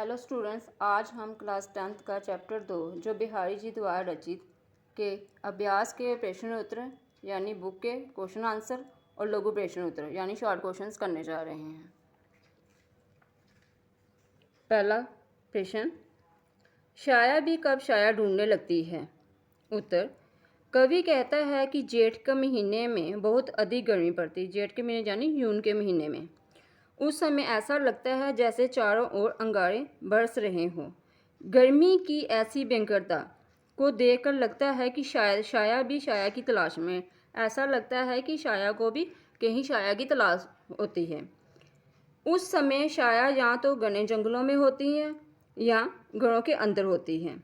Hello students, आज हम class 10th का चैप्टर 2 जो बिहारी जी द्वारा रचित के अभ्यास के प्रश्न उत्तर यानी बुक के क्वेश्चन आंसर और लघु प्रश्न उत्तर यानी शॉर्ट क्वेश्चंस करने जा रहे हैं। पहला प्रश्न, शाया भी कब शाया ढूंढने लगती है? उत्तर, कवि कहता है कि जेठ के महीने में बहुत अधिक गर्मी पड़ती। जेठ के महीने यानी जून के महीने में उस समय ऐसा लगता है जैसे चारों ओर अंगारे बरस रहे हों। गर्मी की ऐसी भयंकरता को देखकर लगता है कि शायद शाया भी शाया की तलाश में। ऐसा लगता है कि शाया को भी कहीं शाया की तलाश होती है। उस समय शाया या तो घने जंगलों में होती है या घरों के अंदर होती है।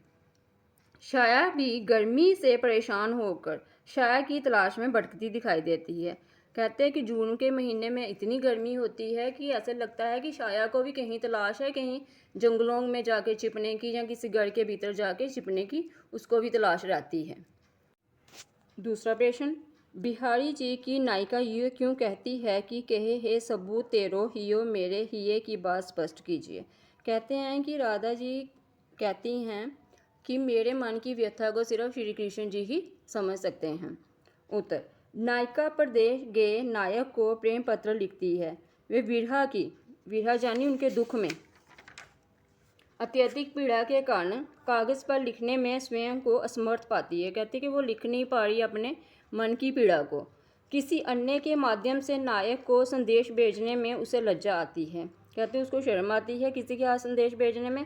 शाया भी गर्मी से परेशान होकर शाया की तलाश में भटकती दिखाई देती है। कहते हैं कि जून के महीने में इतनी गर्मी होती है कि ऐसे लगता है कि शाया को भी कहीं तलाश है, कहीं जंगलों में जाके छिपने की या किसी घर के भीतर जाके छिपने की उसको भी तलाश रहती है। दूसरा प्रश्न, बिहारी जी की नायिका ये क्यों कहती है कि कहे हे सबू तेरो हियो मेरे हिये की बात स्पष्ट कीजिए? कहते हैं कि राधा जी कहती हैं कि मेरे मन की व्यथा को सिर्फ श्री कृष्ण जी ही समझ सकते हैं। उत्तर, नायिका परदेश गए नायक को प्रेम पत्र लिखती है। वे विरह यानी उनके दुख में अत्यधिक पीड़ा के कारण कागज़ पर लिखने में स्वयं को असमर्थ पाती है। कहती है कि वो लिख नहीं पा रही अपने मन की पीड़ा को। किसी अन्य के माध्यम से नायक को संदेश भेजने में उसे लज्जा आती है। कहते उसको शर्म आती है किसी के हाथ संदेश भेजने में।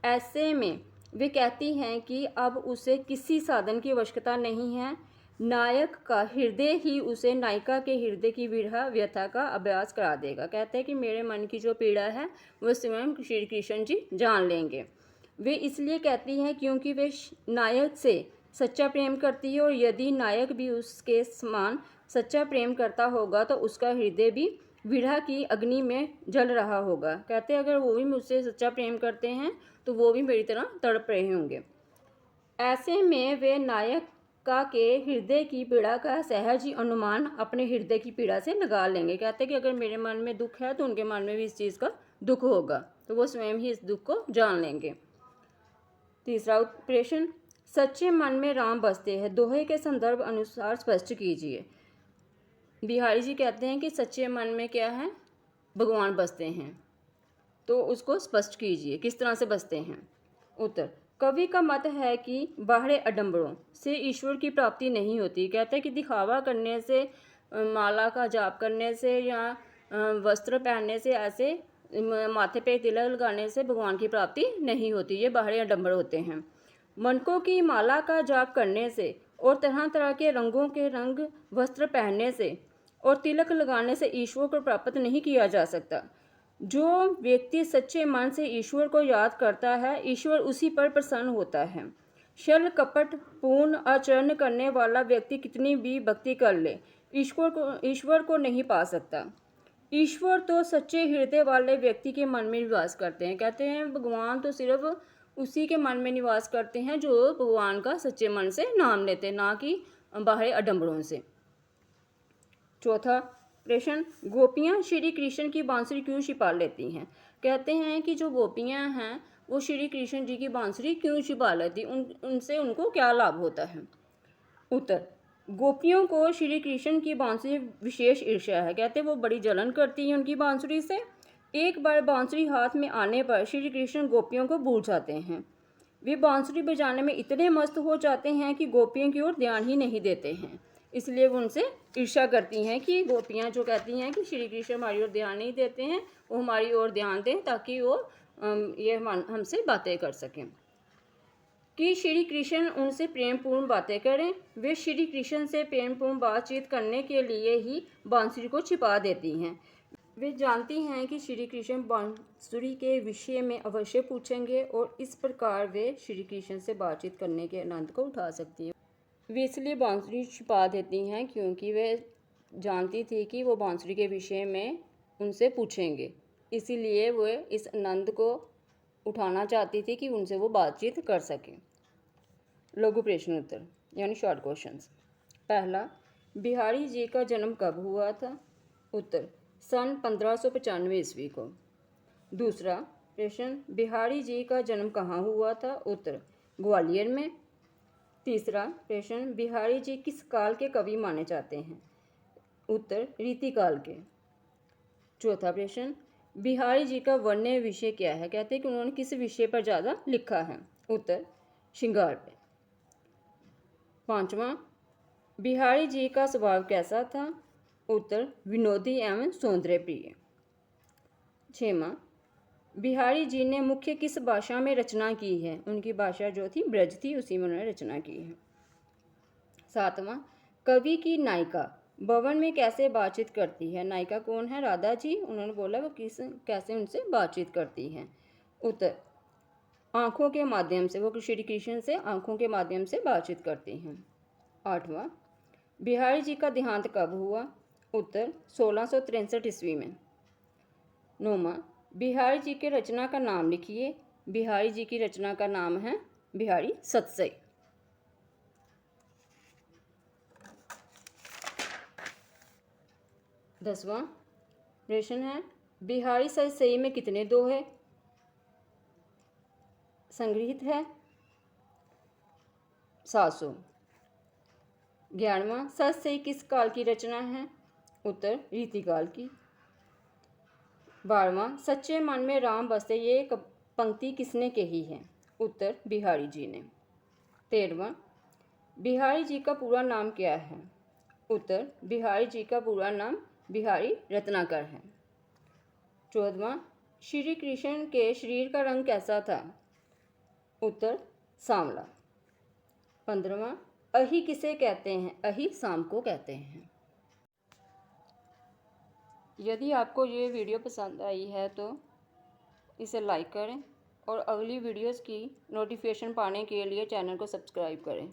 ऐसे में वे कहती हैं कि अब उसे किसी साधन की आवश्यकता नहीं है, नायक का हृदय ही उसे नायिका के हृदय की विरह व्यथा का अभ्यास करा देगा। कहते हैं कि मेरे मन की जो पीड़ा है वह स्वयं श्री कृष्ण जी जान लेंगे। वे इसलिए कहती हैं क्योंकि वे नायक से सच्चा प्रेम करती है और यदि नायक भी उसके समान सच्चा प्रेम करता होगा तो उसका हृदय भी विरह की अग्नि में जल रहा होगा। कहते हैं अगर वो भी मुझसे सच्चा प्रेम करते हैं तो वो भी मेरी तरह तड़प रहे होंगे। ऐसे में वे नायिका के हृदय की पीड़ा का सहज ही अनुमान अपने हृदय की पीड़ा से लगा लेंगे। कहते हैं कि अगर मेरे मन में दुख है तो उनके मन में भी इस चीज़ का दुख होगा, तो वो स्वयं ही इस दुख को जान लेंगे। तीसरा प्रश्न, सच्चे मन में राम बसते हैं, दोहे के संदर्भ अनुसार स्पष्ट कीजिए। बिहारी जी कहते हैं कि सच्चे मन में क्या है, भगवान बसते हैं, तो उसको स्पष्ट कीजिए किस तरह से बसते हैं। उत्तर, कवि का मत है कि बाहरी आडंबरों से ईश्वर की प्राप्ति नहीं होती। कहते हैं कि दिखावा करने से, माला का जाप करने से या वस्त्र पहनने से, ऐसे माथे पे तिलक लगाने से भगवान की प्राप्ति नहीं होती। ये बाहरी आडंबर होते हैं। मनकों की माला का जाप करने से और तरह तरह के रंगों के रंग वस्त्र पहनने से और तिलक लगाने से ईश्वर को प्राप्त नहीं किया जा सकता। जो व्यक्ति सच्चे मन से ईश्वर को याद करता है, ईश्वर उसी पर प्रसन्न होता है। छल कपट पूर्ण आचरण करने वाला व्यक्ति कितनी भी भक्ति कर ले, ईश्वर को नहीं पा सकता। ईश्वर तो सच्चे हृदय वाले व्यक्ति के मन में निवास करते हैं। कहते हैं भगवान तो सिर्फ उसी के मन में निवास करते हैं जो भगवान का सच्चे मन से नाम लेते हैं, ना कि बाहरी आडंबरों से। चौथा प्रश्न, गोपियाँ श्री कृष्ण की बांसुरी क्यों छिपा लेती हैं? कहते हैं कि जो गोपियाँ हैं वो श्री कृष्ण जी की बांसुरी क्यों छिपा लेती, उनसे उनको क्या लाभ होता है? उत्तर, गोपियों को श्री कृष्ण की बांसुरी विशेष ईर्ष्या है। कहते हैं वो बड़ी जलन करती हैं उनकी बांसुरी से। एक बार बांसुरी हाथ में आने पर श्री कृष्ण गोपियों को भूल जाते हैं। वे बांसुरी बजाने में इतने मस्त हो जाते हैं कि गोपियों की ओर ध्यान ही नहीं देते हैं। इसलिए वो उनसे ईर्ष्या करती हैं कि गोपियाँ जो कहती हैं कि श्री कृष्ण हमारी ओर ध्यान नहीं देते हैं, वो हमारी ओर ध्यान दें ताकि वो ये हमसे बातें कर सकें, कि श्री कृष्ण उनसे प्रेमपूर्ण बातें करें। वे श्री कृष्ण से प्रेमपूर्ण बातचीत करने के लिए ही बांसुरी को छिपा देती हैं। वे जानती हैं कि श्री कृष्ण बांसुरी के विषय में अवश्य पूछेंगे और इस प्रकार वे श्री कृष्ण से बातचीत करने के आनंद को उठा सकती हैं। वे इसलिए बांसुरी छिपा देती हैं क्योंकि वे जानती थी कि वो बांसुरी के विषय में उनसे पूछेंगे, इसीलिए वे इस आनंद को उठाना चाहती थी कि उनसे वो बातचीत कर सकें। लघु प्रश्न उत्तर यानी शॉर्ट क्वेश्चंस। पहला, बिहारी जी का जन्म कब हुआ था? उत्तर, सन 1595 ईस्वी को। दूसरा, प्रश्न, बिहारी जी का जन्म कहाँ हुआ था? उत्तर, ग्वालियर में। तीसरा प्रश्न, बिहारी जी किस काल के कवि माने जाते हैं? उत्तर, रीतिकाल के। चौथा प्रश्न, बिहारी जी का वर्ण्य विषय क्या है? कहते हैं कि उन्होंने किस विषय पर ज़्यादा लिखा है? उत्तर, श्रृंगार पे। पांचवा, बिहारी जी का स्वभाव कैसा था? उत्तर, विनोदी एवं सौंदर्य प्रिय। छठवां, बिहारी जी ने मुख्य किस भाषा में रचना की है? उनकी भाषा जो थी ब्रज थी, उसी में उन्होंने रचना की है। सातवां, कवि की नायिका भवन में कैसे बातचीत करती है? नायिका कौन है? राधा जी। उन्होंने बोला वो कैसे उनसे बातचीत करती है? उत्तर, आँखों के माध्यम से। वो श्री कृष्ण से आँखों के माध्यम से बातचीत करती हैं। आठवां, बिहारी जी का देहांत कब हुआ? उत्तर, 1663 ईस्वी में। नौवां, बिहारी जी के रचना का नाम लिखिए। बिहारी जी की रचना का नाम है बिहारी सतसई। 10वां प्रश्न है, बिहारी सतसई में कितने दोहे संग्रहित है? 700। 11वां, सतसई किस काल की रचना है? उत्तर, रीतिकाल की। 12वां, सच्चे मन में राम बसे ये पंक्ति किसने कही है? उत्तर, बिहारी जी ने। 13वां, बिहारी जी का पूरा नाम क्या है? उत्तर, बिहारी जी का पूरा नाम बिहारी रत्नाकर है। 14वां, श्री कृष्ण के शरीर का रंग कैसा था? उत्तर, सांवला। 15वां, अहि किसे कहते हैं? अहि शाम को कहते हैं। यदि आपको ये वीडियो पसंद आई है तो इसे लाइक करें और अगली वीडियोस की नोटिफिकेशन पाने के लिए चैनल को सब्सक्राइब करें।